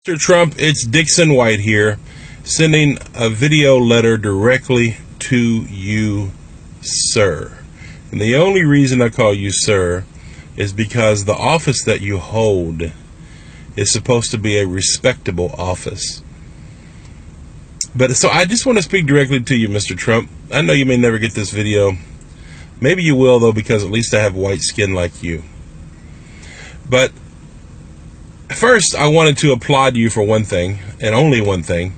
Mr. Trump, it's Dixon White here, sending a video letter directly to you, sir. And the only reason I call you sir is because the office that you hold is supposed to be a respectable office. So I just want to speak directly to you, Mr. Trump. I know you may never get this video. Maybe you will, though, because at least I have white skin like you. But first, I wanted to applaud you for one thing, and only one thing.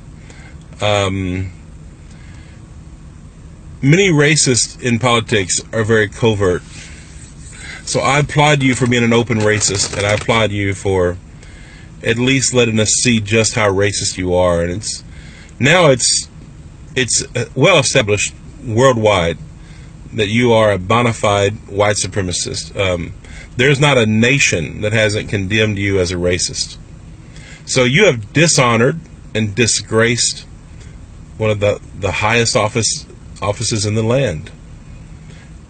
Many racists in politics are very covert. So I applaud you for being an open racist, and I applaud you for at least letting us see just how racist you are. And it's well established worldwide that you are a bona fide white supremacist. There's not a nation that hasn't condemned you as a racist. So you have dishonored and disgraced one of the highest offices in the land.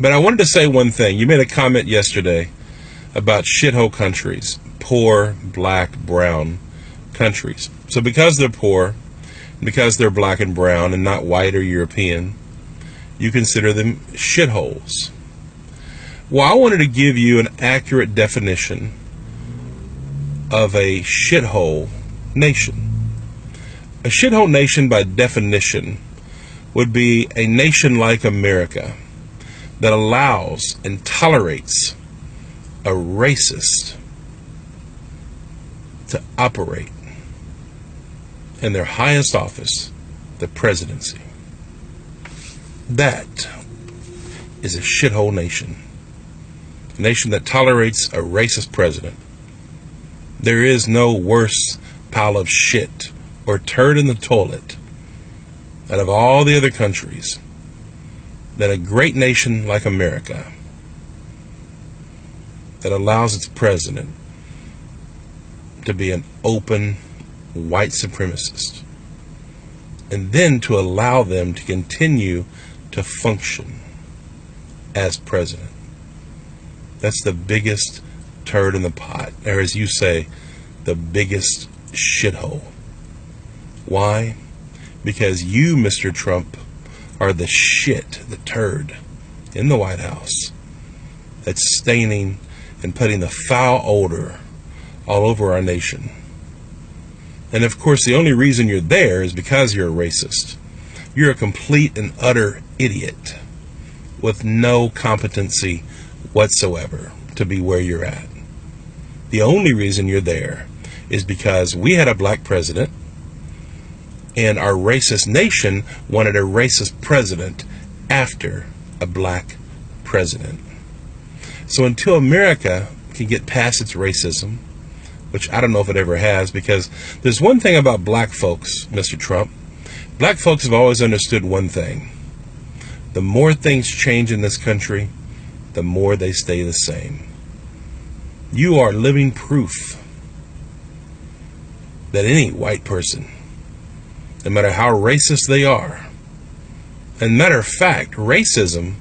But I wanted to say one thing. You made a comment yesterday about shithole countries, poor, black, brown countries. So because they're poor, because they're black and brown and not white or European, you consider them shitholes. Well, I wanted to give you an accurate definition of a shithole nation. A shithole nation, by definition, would be a nation like America that allows and tolerates a racist to operate in their highest office, the presidency. That is a shithole nation. A nation that tolerates a racist president. There is no worse pile of shit or turd in the toilet out of all the other countries than a great nation like America that allows its president to be an open white supremacist, and then to allow them to continue to function as president. That's the biggest turd in the pot, or as you say, the biggest shithole. Why? Because you, Mr. Trump, are the shit, the turd in the White House that's staining and putting the foul odor all over our nation. And of course, the only reason you're there is because you're a racist. You're a complete and utter idiot with no competency whatsoever to be where you're at. The only reason you're there is because we had a black president, and our racist nation wanted a racist president after a black president. So until America can get past its racism, which I don't know if it ever has, because there's one thing about black folks, Mr. Trump. Black folks have always understood one thing. The more things change in this country, the more they stay the same. You are living proof that any white person, no matter how racist they are, and matter of fact, racism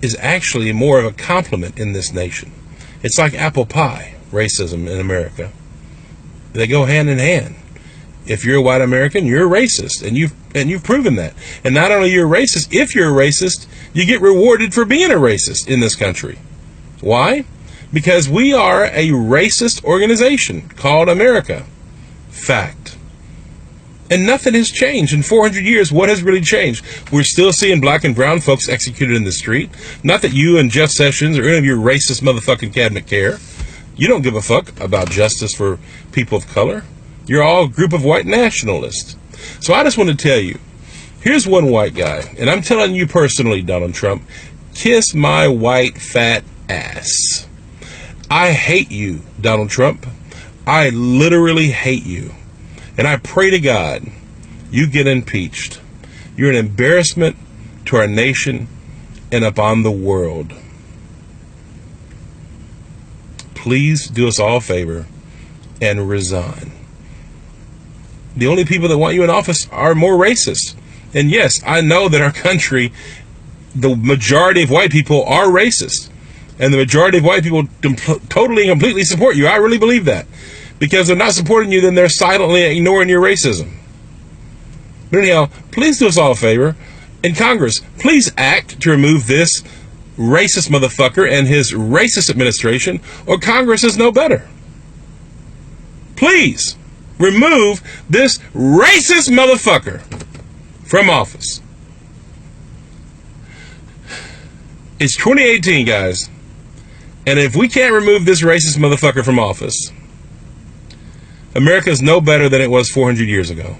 is actually more of a compliment in this nation. It's like apple pie, racism in America. They go hand in hand. If you're a white American, you're a racist, and you've proven that. And not only you're a racist, if you're a racist, you get rewarded for being a racist in this country. Why? Because we are a racist organization called America. Fact. And nothing has changed. In 400 years, what has really changed? We're still seeing black and brown folks executed in the street. Not that you and Jeff Sessions or any of your racist motherfucking cabinet care. You don't give a fuck about justice for people of color. You're all a group of white nationalists. So I just want to tell you, here's one white guy, and I'm telling you personally, Donald Trump, kiss my white fat ass. I hate you, Donald Trump. I literally hate you. And I pray to God you get impeached. You're an embarrassment to our nation and upon the world. Please do us all a favor and resign. The only people that want you in office are more racist. And yes, I know that our country, the majority of white people are racist. And the majority of white people totally and completely support you. I really believe that. Because they're not supporting you, then they're silently ignoring your racism. But anyhow, please do us all a favor. In Congress, please act to remove this racist motherfucker and his racist administration, or Congress is no better. Please remove this racist motherfucker from office. It's 2018, guys. And if we can't remove this racist motherfucker from office, America is no better than it was 400 years ago.